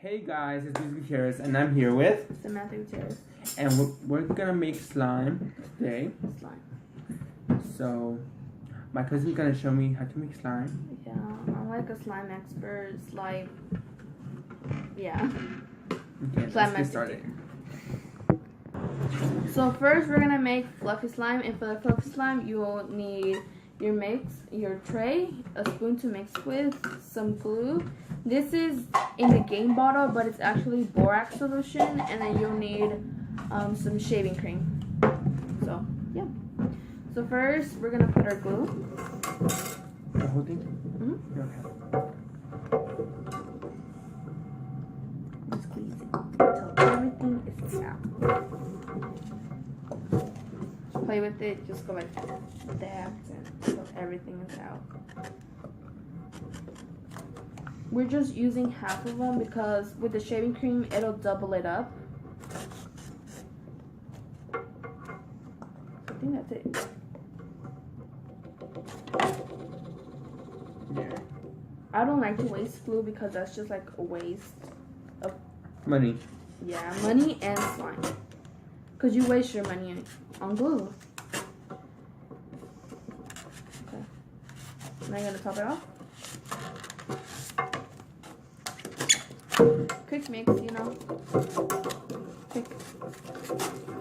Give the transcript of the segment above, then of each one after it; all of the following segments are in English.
Hey guys, it's Gutierrez, and I'm here with Samantha Gutierrez. And we're gonna make slime today. Slime. So, my cousin's gonna show me how to make slime. Yeah, I'm like a slime expert. Slime. Yeah. Okay, Slime let's get started. So first, we're gonna make fluffy slime, and for the fluffy slime, you will need your mix, your tray, a spoon to mix with, some glue. This is in the game bottle, but it's actually borax solution, and then you'll need some shaving cream. So yeah. So first, we're gonna put our glue. The whole thing? Mm-hmm. Okay. Just squeeze it until everything is out. Just play with it. Just go like that until everything is out. We're just using half of them because with the shaving cream, it'll double it up. I think that's it. Yeah. I don't like to waste glue because that's just like a waste of money. Yeah, money and slime. Because you waste your money on glue. Okay. Now you're going to top it off. Quick mix, you know. Quick.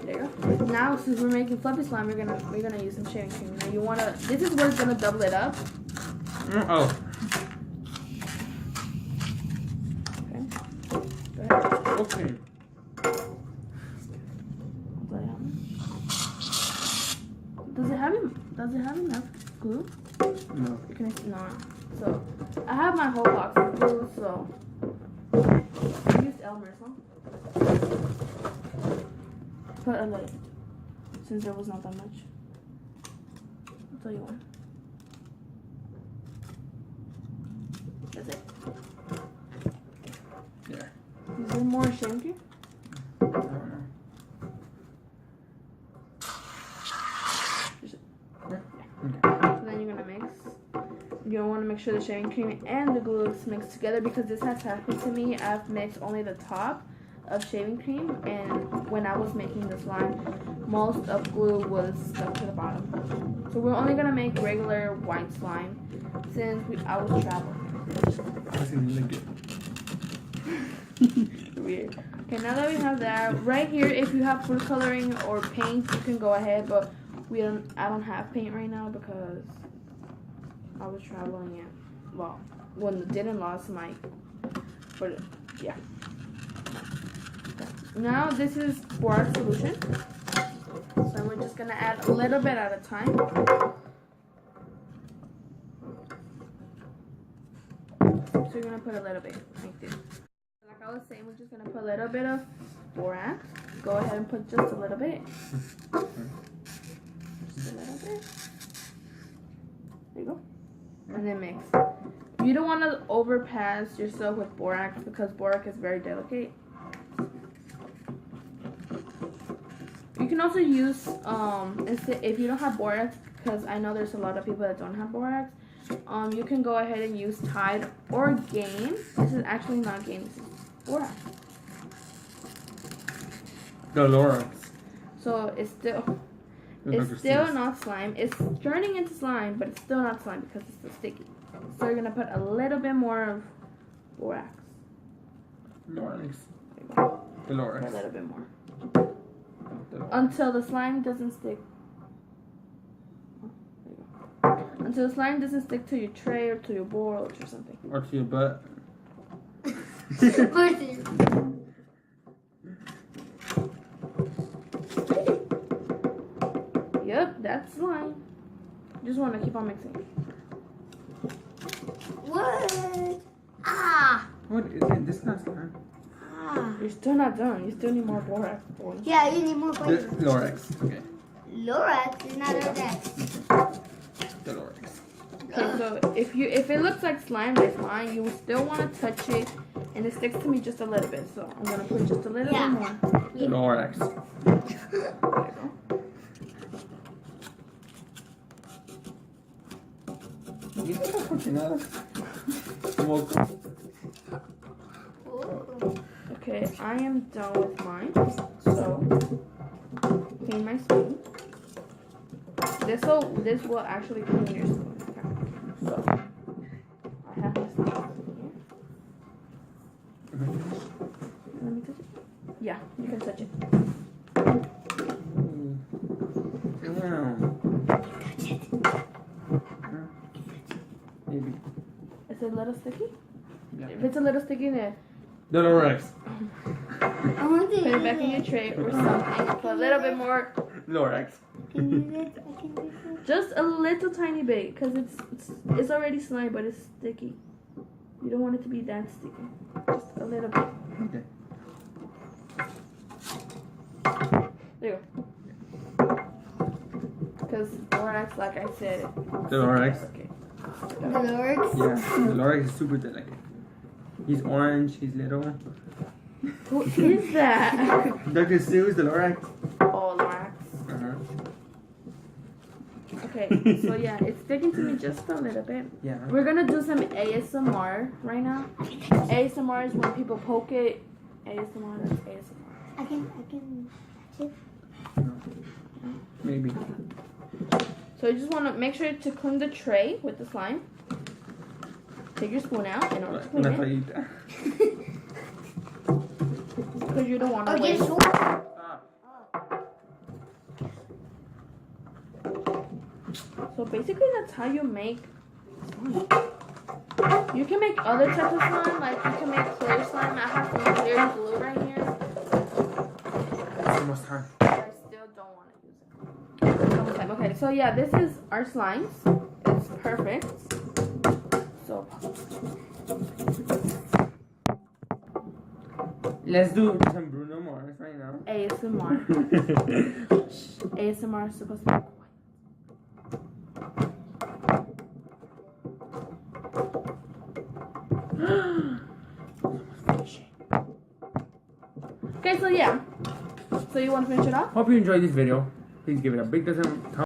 There you go. Now, since we're making fluffy slime, we're gonna use some shaving cream. Now you wanna. This is where it's gonna double it up. Oh. Okay. Go ahead. Okay. Does it have enough glue? No. Can I see? Not. So I have my whole box of glue. So I used Elmer's, huh? Put a little, since there was not that much. I'll tell you one. That's it. Yeah. Is there more shaving cream? I don't know. So then you're gonna mix. You want to make sure the shaving cream and the glue is mixed together because this has happened to me. I've mixed only the top of shaving cream, and when I was making the slime, most of glue was stuck to the bottom. So we're only gonna make regular white slime since I was traveling. I was gonna lick it. Weird. Okay, now that we have that, right here, if you have food coloring or paint, you can go ahead, but I don't have paint right now because I was traveling and, well, when didn't lost my, but yeah. Okay. Now this is borax solution. So we're just gonna add a little bit at a time. So you're gonna put a little bit like this. Like I was saying, we're just gonna put a little bit of borax. Go ahead and put just a little bit. Just a little bit. There you go. And then mix. You don't want to overpass yourself with borax because borax is very delicate. You can also use if you don't have borax, because I know there's a lot of people that don't have borax. You can go ahead and use Tide or Gain. This is actually not Gain. This is borax. Dolores. So it's still not slime. It's turning into slime, but it's still not slime because it's still sticky. So you're gonna put a little bit more of borax. Dolores. A little bit more. Until the slime doesn't stick. Oh, there you go. Until the slime doesn't stick to your tray or to your bowl or something. Or to your butt. Yep, that's slime. Just want to keep on mixing. What? Ah! What is it? This is not slime. Ah. You're still not done. You still need more borax. Yeah, you need more flavor. Lorax. Okay. Lorax is not Lorax. Dolores. Okay, so if it looks like slime, that's fine. You still want to touch it, and it sticks to me just a little bit. So I'm gonna put just a little bit more. Lorax. There you go. You think I'm cooking out? Oh. Okay, I am done with mine. So, clean my spoon. This will actually clean your spoon. Okay. So, I have my spoon here. Let me touch it. Yeah, you can touch it. Wow. Maybe. Is it a little sticky? Yeah. If it's a little sticky, then The Lorax. I want to put it back in your tray or something. Put a little bit more, Lorax. Can you do this? I can do this. just a little tiny bit, because it's already slime, but it's sticky. You don't want it to be that sticky. Just a little bit. Okay. There you go. Because Lorax, like I said, The Lorax. Okay. The Lorax? Yeah, the Lorax is super delicate. He's orange, he's little. Who is that? Dr. Seuss, the Lorax. Oh, Lorax. Uh-huh. Okay, so yeah, it's sticking to me just a little bit. Yeah. We're gonna do some ASMR right now. ASMR is when people poke it. ASMR, that's ASMR. I can touch it. No. Maybe. So you just want to make sure to clean the tray with the slime. Take your spoon out in order to clean Una it. toallita. Because you don't want to Oh, waste. yes. Ah. So basically that's how you make slime. You can make other types of slime, like you can make clear slime. I have some clear glue right here. It's almost time. But I still don't want to use it. Okay, so yeah, this is our slimes. It's perfect. So Let's do some Bruno Mars right now. ASMR. ASMR is supposed to be quiet. Okay, so yeah. So you want to finish it off? Hope you enjoyed this video. Please give it a big thumbs